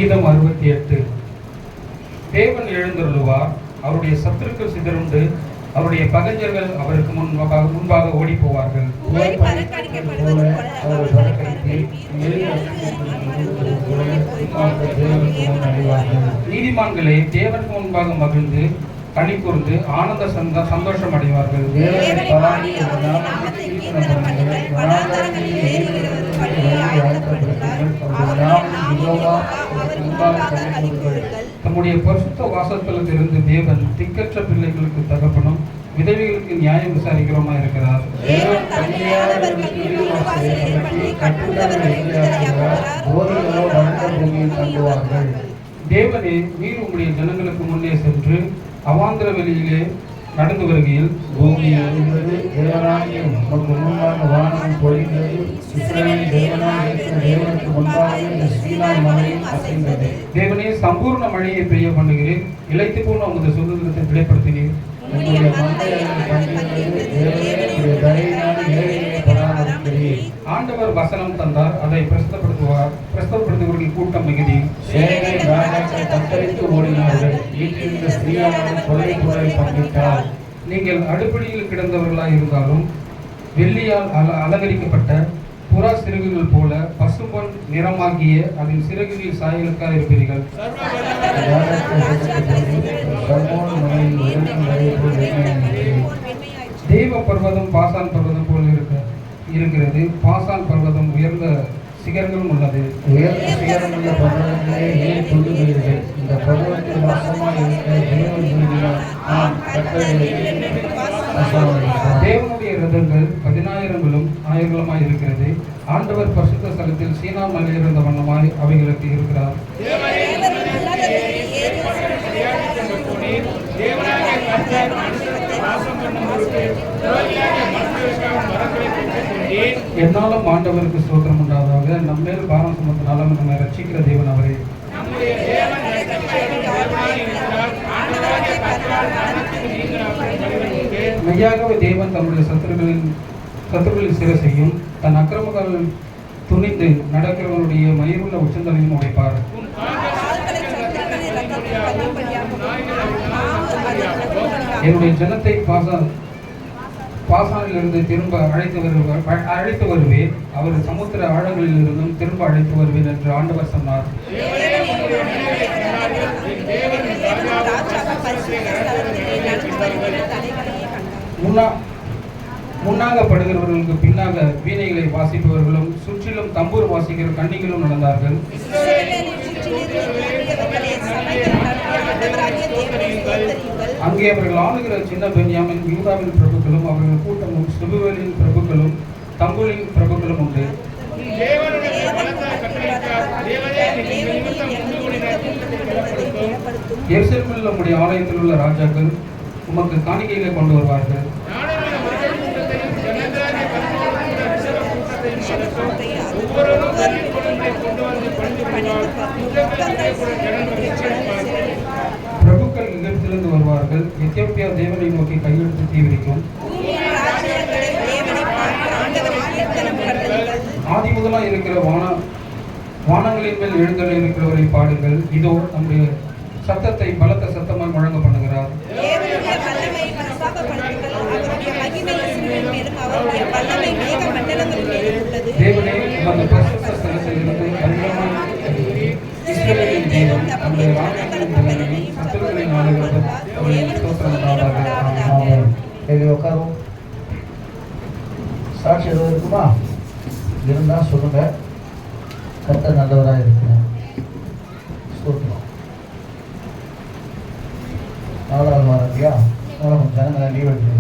சங்கீதம் 68. தேவன் எழுந்தருளுவார், அவருடைய சத்துருக்கள் சிதறுண்டு, அவருடைய பகைஞர்கள் அவருக்கு முன்பாக ஓடி போவார்கள். நீதிமான்களே தேவனுக்கு முன்பாக மகிழ்ந்து கனி கூர்ந்து ஆனந்த சந்தோஷம் அடைவார்கள். தம்முடைய பரிசுத்த வாசஸ்தலத்திலிருந்து தேவன் திக்கற்ற பிள்ளைகளுக்கு தகப்பனும் விதவைகளுக்கு நியாயம் விசாரிக்கிறோமா இருக்கிறார். தேவனே, நீர் உங்களுடைய ஜனங்களுக்கு முன்னே சென்று அவாந்திர வெளியிலே நடந்து வருகையில் தேவனே, சம்பூர்ண மழையை பெய்ய பண்ணுகிறேன், இழைத்து போன உமது சுதந்திரத்தை விடைப்படுத்தினீர். ஆண்டவர் வசனம் தந்தார், அதை பிரஸ்தப்படுத்துவர்கள் கூட்டம் மிகுதி. நீங்கள் அடுப்படியில் கிடந்தவர்களாய் இருந்தாலும் வெள்ளியால் அலங்கரிக்கப்பட்ட புறா சிறகுகள் போல பசும்பொன் நிறமாகிய அதன் சிறகுகளில் சாயலுக்காக இருப்பீர்கள். தெய்வ பர்வதம் பாசான் பர்வதம் போல் இருக்கிறது. பாசான் பர்வதம் உயர்ந்த சிகரங்களும் உள்ளது. உயர்ந்த சிகரம் உள்ள பர்வதங்களே ஏன் சொல்லுகிறீர்கள்? இந்த பர்வதத்தில் வாசமாக தேவனுடைய ரதங்கள் 10,000களும் 1000களுமாய் இருக்கிறது. ஆண்டவர் பரிசுத்த ஸ்தலத்தில் சீனா மலையில் இருந்த வண்ணமாய் அவைகளுக்கு இருக்கிறார். என்னாலும் ஆண்டவருக்கு ஸ்தோத்திரம் உண்டாவதாக. நம்மேல் பாரம் சுமத்தினாலும் நம்மை ரட்சிக்கிற தேவன் அவரே. மெய்யாகவே தேவன் தம்முடைய சத்துருக்களின் சிரசையும் தன் அக்கிரமங்கள் துணிந்து நடக்கிறவனுடைய மயிருள்ள உச்சந்தலையும் உடைப்பார். என்னுடைய ஜனத்தை பாசானிலிருந்து திரும்ப அழைத்து வருவேன், அவர் சமுத்திர ஆழங்களில் இருந்தும் திரும்ப அழைத்து வருவேன் என்று ஆண்டவர் சொன்னார். முன்னாக படுகிறவர்களுக்கு பின்னாக வீணைகளை வாசிப்பவர்களும் சுற்றிலும் தம்பூர் வாசிக்கிற கன்னிகளும் நடந்தார்கள். அங்கே அவர்கள் ஆளுகிற சின்ன பென்யாமின் யூதாவின் பிரபுக்களும் அவர்கள் கூட்டமும் செபுவேலின் பிரபுக்களும் தம்பூரின் பிரபுக்களும் உண்டு. எருசலேமில் நம்முடைய ஆலயத்தில் உள்ள ராஜாக்கள் உமக்கு காணிக்கைகளை கொண்டு வருவார்கள். பிரபுக்கள் எகிப்திலிருந்து வருவார்கள். எத்தியோப்பியா தேவனை நோக்கி கையெழுத்து தீவிரிக்கும். ஆதி முதலாய் இருக்கிற வானங்களின் மேல் எழுந்தல் இருக்கிறவரை பாடுங்கள். இதோ நம்முடைய சத்தத்தை பலத்த சத்தமாய் முழங்க பண்ணுகிறார். தேவனே, உமது பரிசுத்த ஸ்தலத்திலிருந்து இஸ்ரவேலின் தேவன் நம்முடைய ராஜ்யத்தின் தலைவனையும் சத்துருக்களின் ஆளுகிறவர் ஸ்தோத்திரம் உண்டாவதாக. உட்காரும். சாட்சி எதுவும் இருக்குமா? இருந்தா சொல்லுங்க. கர்த்தர் நல்லவராக இருக்கிறார். ஸ்தோத்திரம். 4வது வாரம் இல்லையா? ஜனங்களை லீவ் எடுத்துருங்க.